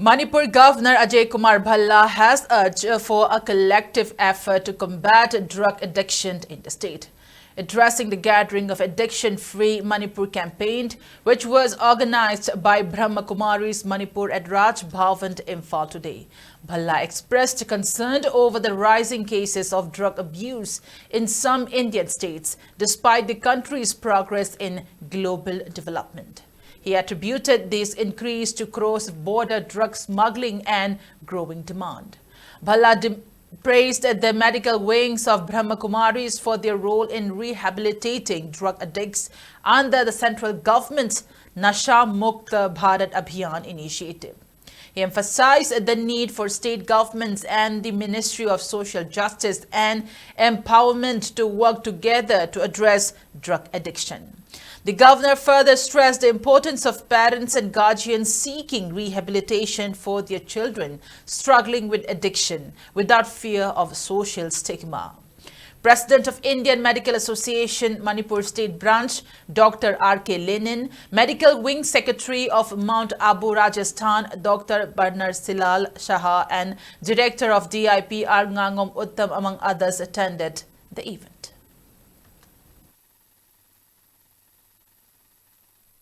Manipur Governor Ajay Kumar Bhalla has urged for a collective effort to combat drug addiction in the state. Addressing the gathering of Addiction-Free Manipur campaign, which was organized by Brahma Kumari's Manipur at Raj Bhavan, Imphal today, Bhalla expressed concern over the rising cases of drug abuse in some Indian states, despite the country's progress in global development. He attributed this increase to cross-border drug smuggling and growing demand. Bhalla praised the medical wings of Brahma Kumaris for their role in rehabilitating drug addicts under the central government's Nasha Mukta Bharat Abhiyan initiative. He emphasized the need for state governments and the Ministry of Social Justice and Empowerment to work together to address drug addiction. The governor further stressed the importance of parents and guardians seeking rehabilitation for their children struggling with addiction without fear of social stigma. President of Indian Medical Association Manipur State Branch, Dr. R.K. Lenin, Medical Wing Secretary of Mount Abu Rajasthan, Dr. Barnar Silal Shah, and Director of DIP R. Ngangom Uttam, among others, attended the event.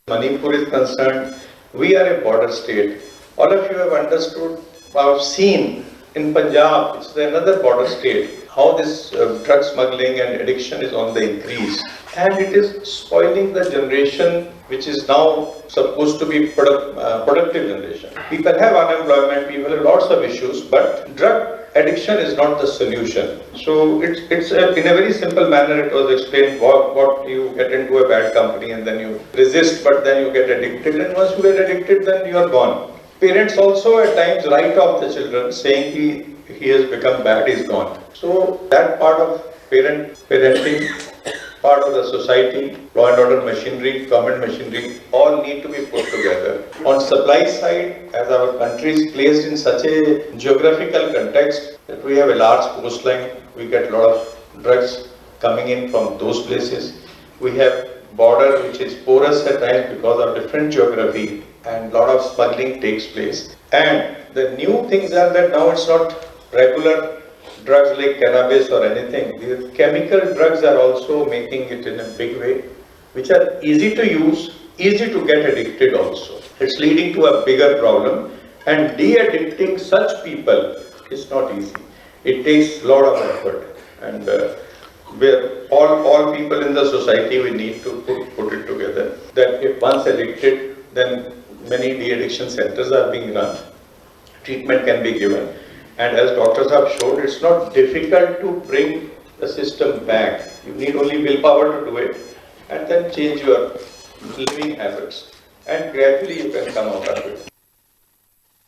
Manipur is concerned, we are a border state. All of you have understood, have seen in Punjab, it's another border state, how this drug smuggling and addiction is on the increase. And it is spoiling the generation which is now supposed to be productive generation. People have unemployment, people have lots of issues, but drug addiction is not the solution. So it's in a very simple manner it was explained what you get into a bad company and then you resist, but then you get addicted, and once you get addicted then you are gone. Parents also at times write off the children saying he has become bad, he's gone. So that part of parenting, part of the society, law and order machinery, government machinery, all need to be put together. On supply side, as our country is placed in such a geographical context that we have a large coastline, we get a lot of drugs coming in from those places. We have border which is porous at times because of different geography, and a lot of smuggling takes place. And the new things are that now it's not regular drugs like cannabis or anything. The chemical drugs are also making it in a big way, which are easy to use, easy to get addicted also. It's leading to a bigger problem, and de-addicting such people is not easy. It takes a lot of effort, and where all people in the society, we need to put it together. That if once addicted, then many de-addiction centers are being run. Treatment can be given. And as doctors have shown, it's not difficult to bring the system back. You need only willpower to do it, and then change your living habits. And gradually you can come out of it.